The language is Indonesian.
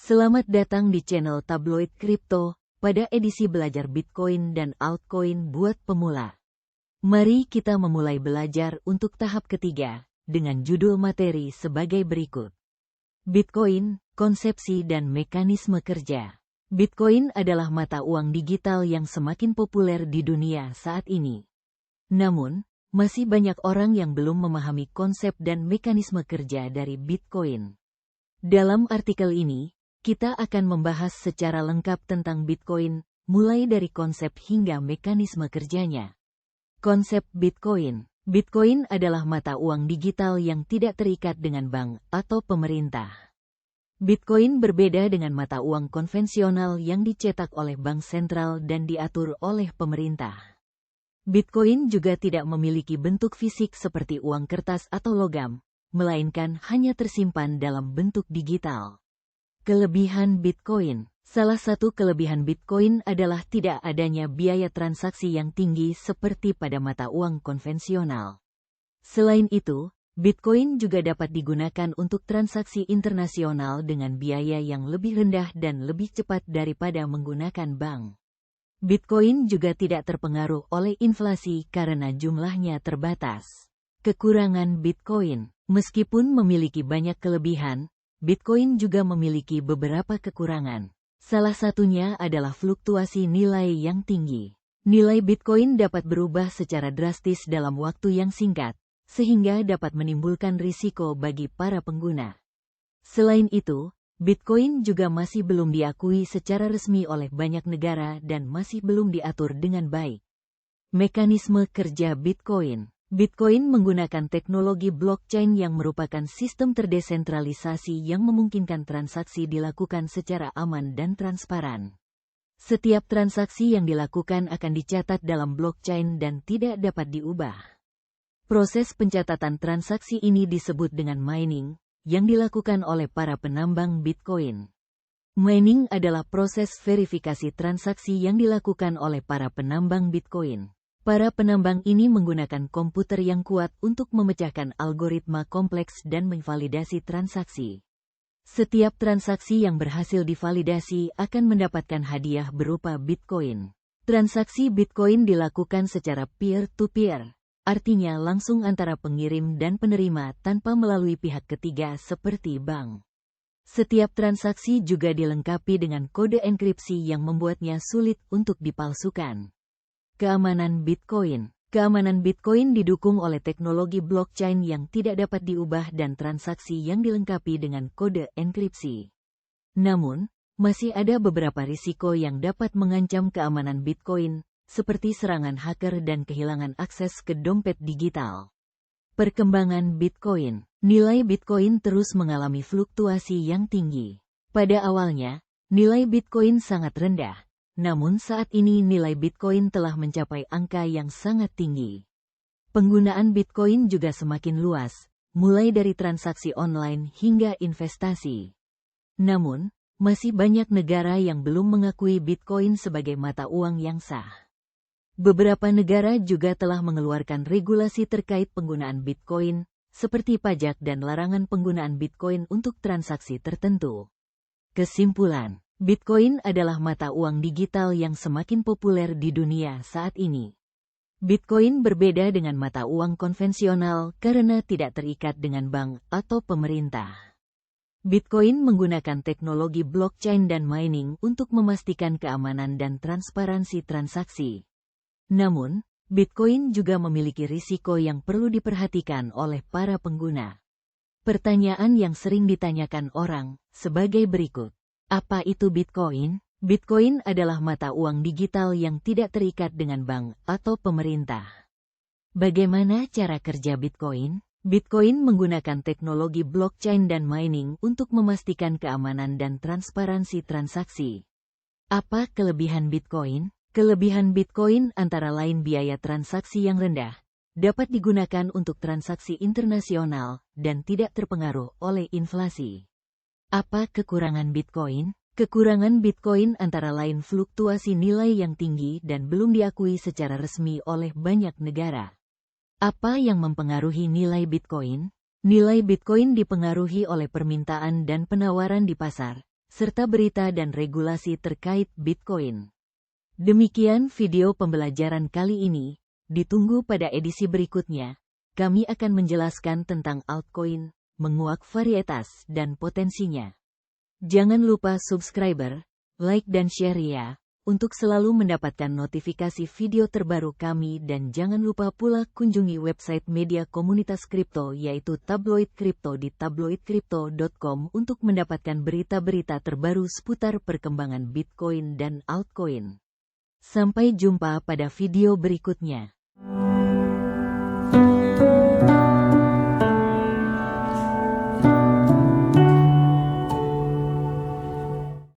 Selamat datang di channel Tabloid Kripto, pada edisi belajar Bitcoin dan altcoin buat pemula. Mari kita memulai belajar untuk tahap ketiga, dengan judul materi sebagai berikut. Bitcoin, konsepsi dan mekanisme kerja. Bitcoin adalah mata uang digital yang semakin populer di dunia saat ini. Namun, masih banyak orang yang belum memahami konsep dan mekanisme kerja dari Bitcoin. Dalam artikel ini, kita akan membahas secara lengkap tentang Bitcoin, mulai dari konsep hingga mekanisme kerjanya. Konsep Bitcoin. Bitcoin adalah mata uang digital yang tidak terikat dengan bank atau pemerintah. Bitcoin berbeda dengan mata uang konvensional yang dicetak oleh bank sentral dan diatur oleh pemerintah. Bitcoin juga tidak memiliki bentuk fisik seperti uang kertas atau logam, melainkan hanya tersimpan dalam bentuk digital. Kelebihan Bitcoin. Salah satu kelebihan Bitcoin adalah tidak adanya biaya transaksi yang tinggi seperti pada mata uang konvensional. Selain itu, Bitcoin juga dapat digunakan untuk transaksi internasional dengan biaya yang lebih rendah dan lebih cepat daripada menggunakan bank. Bitcoin juga tidak terpengaruh oleh inflasi karena jumlahnya terbatas. Kekurangan Bitcoin. Meskipun memiliki banyak kelebihan, Bitcoin juga memiliki beberapa kekurangan. Salah satunya adalah fluktuasi nilai yang tinggi. Nilai Bitcoin dapat berubah secara drastis dalam waktu yang singkat, sehingga dapat menimbulkan risiko bagi para pengguna. Selain itu, Bitcoin juga masih belum diakui secara resmi oleh banyak negara dan masih belum diatur dengan baik. Mekanisme kerja Bitcoin. Bitcoin menggunakan teknologi blockchain yang merupakan sistem terdesentralisasi yang memungkinkan transaksi dilakukan secara aman dan transparan. Setiap transaksi yang dilakukan akan dicatat dalam blockchain dan tidak dapat diubah. Proses pencatatan transaksi ini disebut dengan mining, yang dilakukan oleh para penambang Bitcoin. Mining adalah proses verifikasi transaksi yang dilakukan oleh para penambang Bitcoin. Para penambang ini menggunakan komputer yang kuat untuk memecahkan algoritma kompleks dan memvalidasi transaksi. Setiap transaksi yang berhasil divalidasi akan mendapatkan hadiah berupa Bitcoin. Transaksi Bitcoin dilakukan secara peer-to-peer, artinya langsung antara pengirim dan penerima tanpa melalui pihak ketiga seperti bank. Setiap transaksi juga dilengkapi dengan kode enkripsi yang membuatnya sulit untuk dipalsukan. Keamanan Bitcoin. Keamanan Bitcoin didukung oleh teknologi blockchain yang tidak dapat diubah dan transaksi yang dilengkapi dengan kode enkripsi. Namun, masih ada beberapa risiko yang dapat mengancam keamanan Bitcoin, seperti serangan hacker dan kehilangan akses ke dompet digital. Perkembangan Bitcoin. Nilai Bitcoin terus mengalami fluktuasi yang tinggi. Pada awalnya, nilai Bitcoin sangat rendah. Namun saat ini nilai Bitcoin telah mencapai angka yang sangat tinggi. Penggunaan Bitcoin juga semakin luas, mulai dari transaksi online hingga investasi. Namun, masih banyak negara yang belum mengakui Bitcoin sebagai mata uang yang sah. Beberapa negara juga telah mengeluarkan regulasi terkait penggunaan Bitcoin, seperti pajak dan larangan penggunaan Bitcoin untuk transaksi tertentu. Kesimpulan. Bitcoin adalah mata uang digital yang semakin populer di dunia saat ini. Bitcoin berbeda dengan mata uang konvensional karena tidak terikat dengan bank atau pemerintah. Bitcoin menggunakan teknologi blockchain dan mining untuk memastikan keamanan dan transparansi transaksi. Namun, Bitcoin juga memiliki risiko yang perlu diperhatikan oleh para pengguna. Pertanyaan yang sering ditanyakan orang, sebagai berikut. Apa itu Bitcoin? Bitcoin adalah mata uang digital yang tidak terikat dengan bank atau pemerintah. Bagaimana cara kerja Bitcoin? Bitcoin menggunakan teknologi blockchain dan mining untuk memastikan keamanan dan transparansi transaksi. Apa kelebihan Bitcoin? Kelebihan Bitcoin antara lain biaya transaksi yang rendah, dapat digunakan untuk transaksi internasional, dan tidak terpengaruh oleh inflasi. Apa kekurangan Bitcoin? Kekurangan Bitcoin antara lain fluktuasi nilai yang tinggi dan belum diakui secara resmi oleh banyak negara. Apa yang mempengaruhi nilai Bitcoin? Nilai Bitcoin dipengaruhi oleh permintaan dan penawaran di pasar, serta berita dan regulasi terkait Bitcoin. Demikian video pembelajaran kali ini, ditunggu pada edisi berikutnya. Kami akan menjelaskan tentang altcoin, menguak varietas, dan potensinya. Jangan lupa subscribe, like dan share ya, untuk selalu mendapatkan notifikasi video terbaru kami dan jangan lupa pula kunjungi website media komunitas kripto yaitu Tabloid Kripto di tabloidkripto.com untuk mendapatkan berita-berita terbaru seputar perkembangan Bitcoin dan altcoin. Sampai jumpa pada video berikutnya.